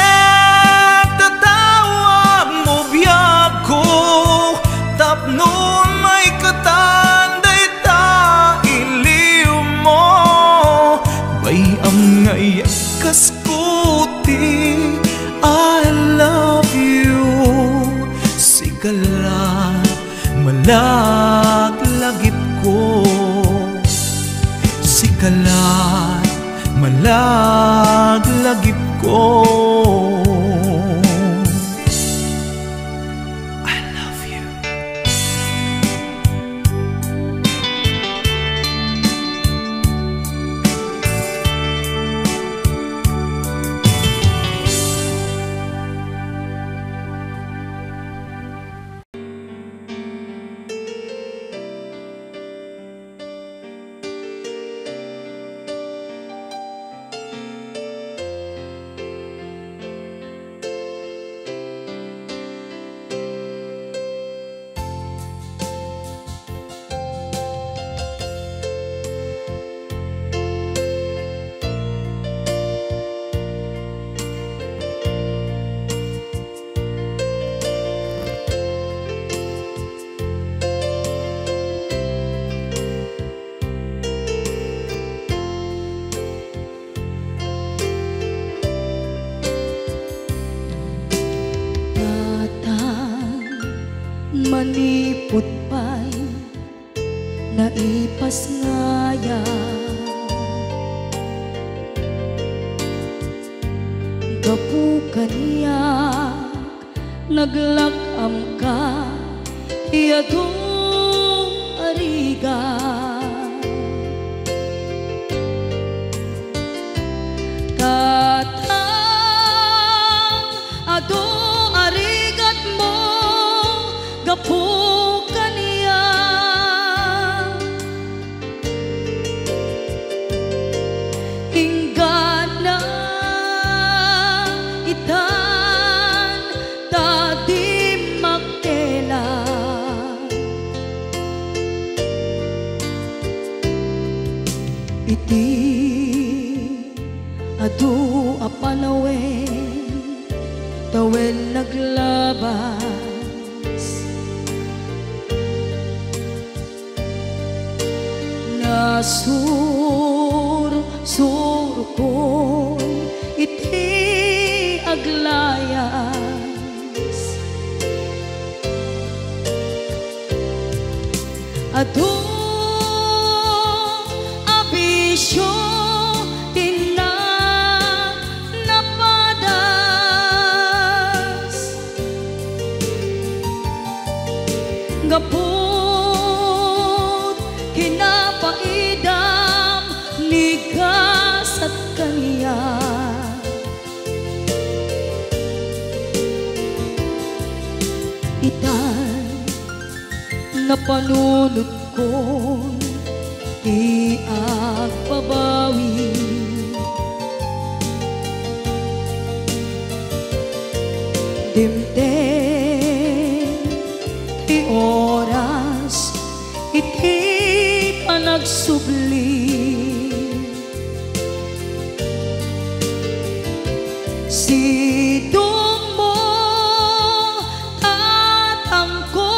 tatawag mo biyak ko tapnon may katanday ta iliw mo bay ang ngayat kaskuti I love you sikalat malaglagip ko sikalat malaglagip ko I love you. Manipot pa'y naipas ngaya gapukan niyak naglakam ka iyadong ariga katang ado arigat mo gapukan niya hingga na itan tadi magtela iti adu apanawen tawen naglabas sur ko iti aglayas adu abisyo napadas gaput kinapaidam nigas at kaniya itan napanunod ko di agbabawi dimden ti oras iti panagsubli Sidong mo tatangko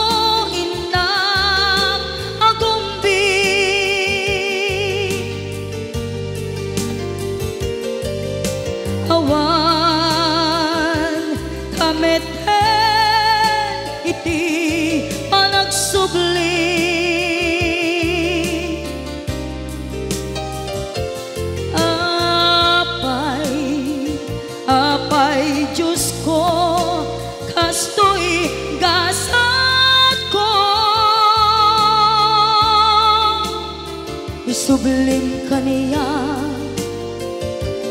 inang agumbi awan kameten iti panagsubli apay Diyos ko kastoy gasat ko isublim kaniya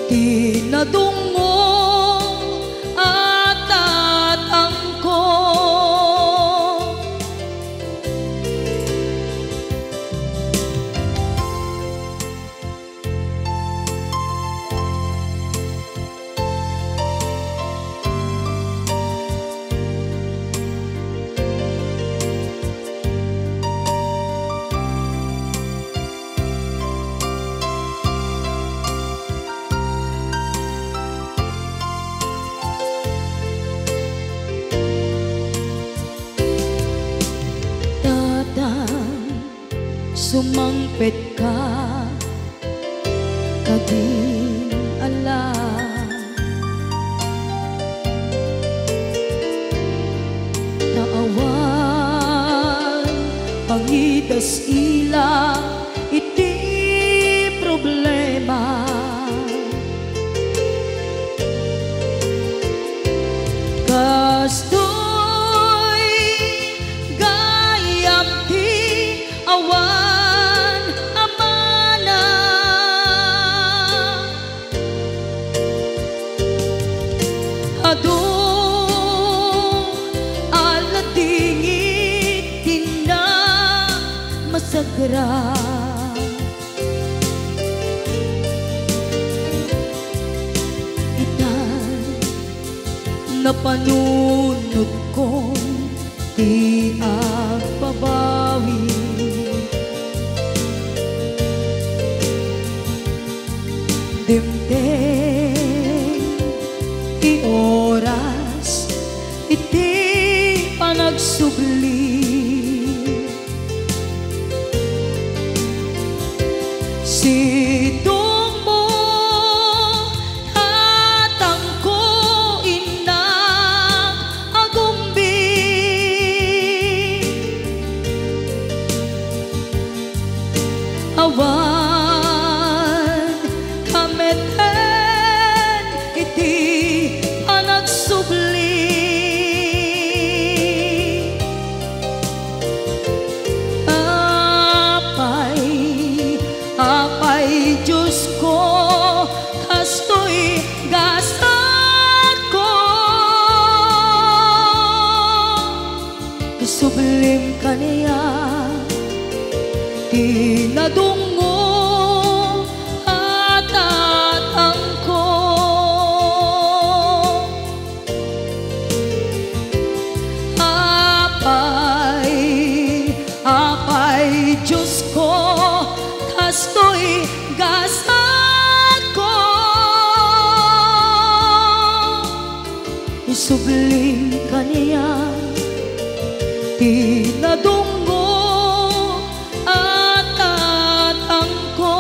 tinadungo at tatangko sumangpet ka kadin ala naawan pangidas ila iti problema kastoy gayam ti awan aladingit tina masagra itan napanunod kong di agbabawi dimdeng ti oras iti panagsubli sidong mo tatangko inang agumbi awan kameten iti panagsubli apay Diyos ko kastoy gasat ko isublim kaniya tinadungo at tatangko apay Diyos ko kastoy gasat ko isublim kaniya tinadungo at tatangko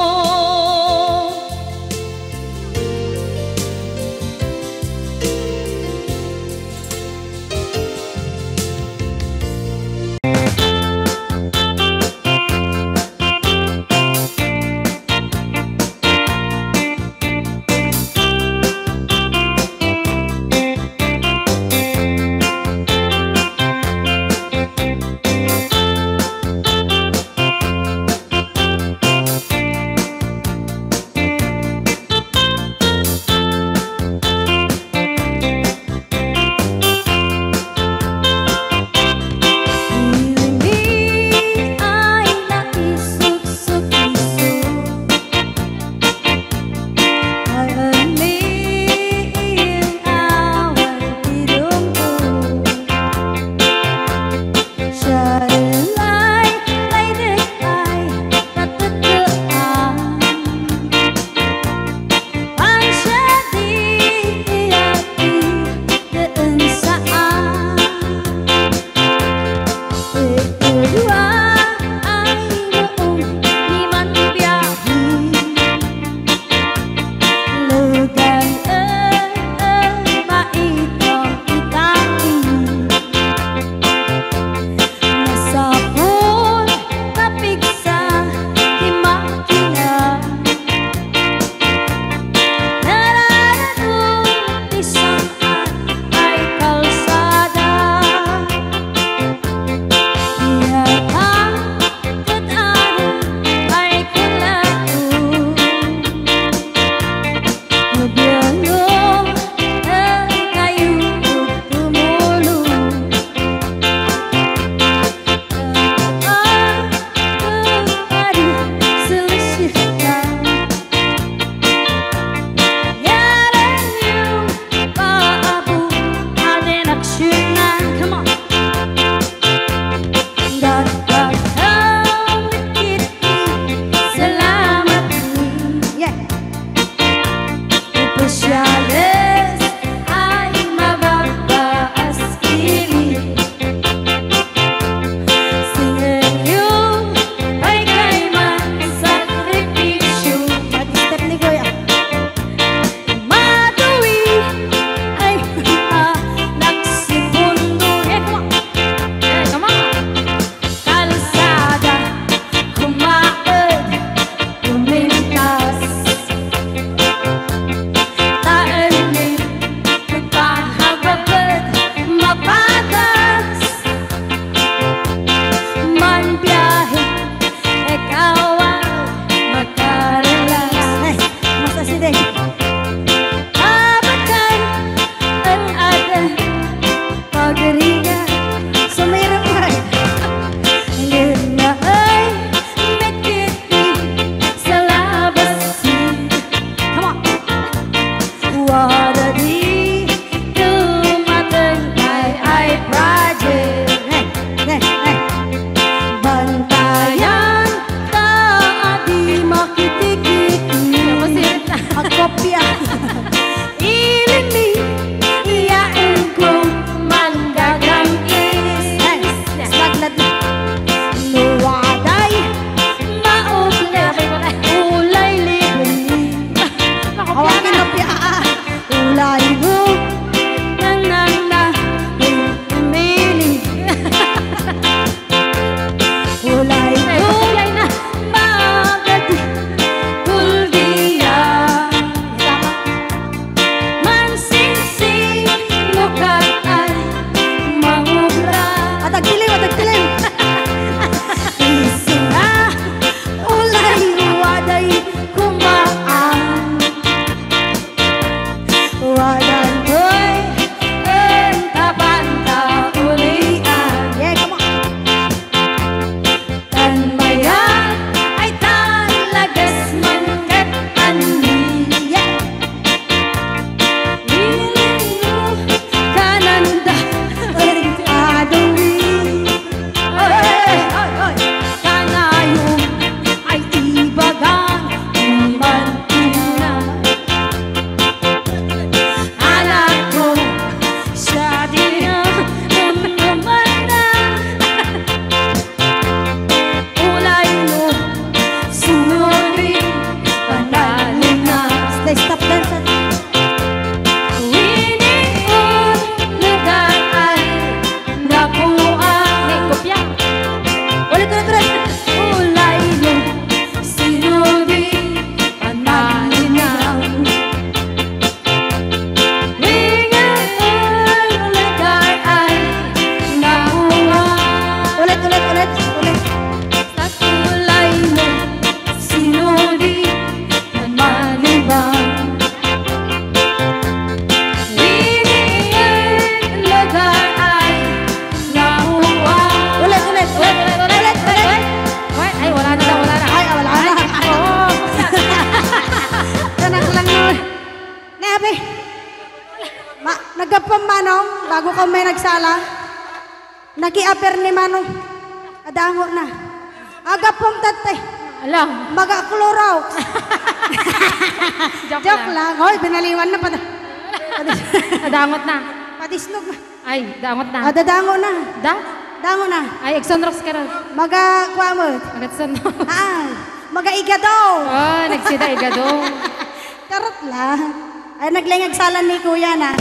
tate. Nagapam manong, bago ka may nagsala. Naki-aper ni manong. Adango na. Agapam tate. Alam. Mag-aklorox. Joke lang. Hoy, binaliwan na pa. Dangot na. Patisnog na. Ay, dangot na. Dadango na. Dango na. Ay, Exonrox ka rin. Maga-kwamot. Exonrox. Maga-igado. Oh, nagsida igado. Karot lang. Ay, naglingag salan ni kuya na.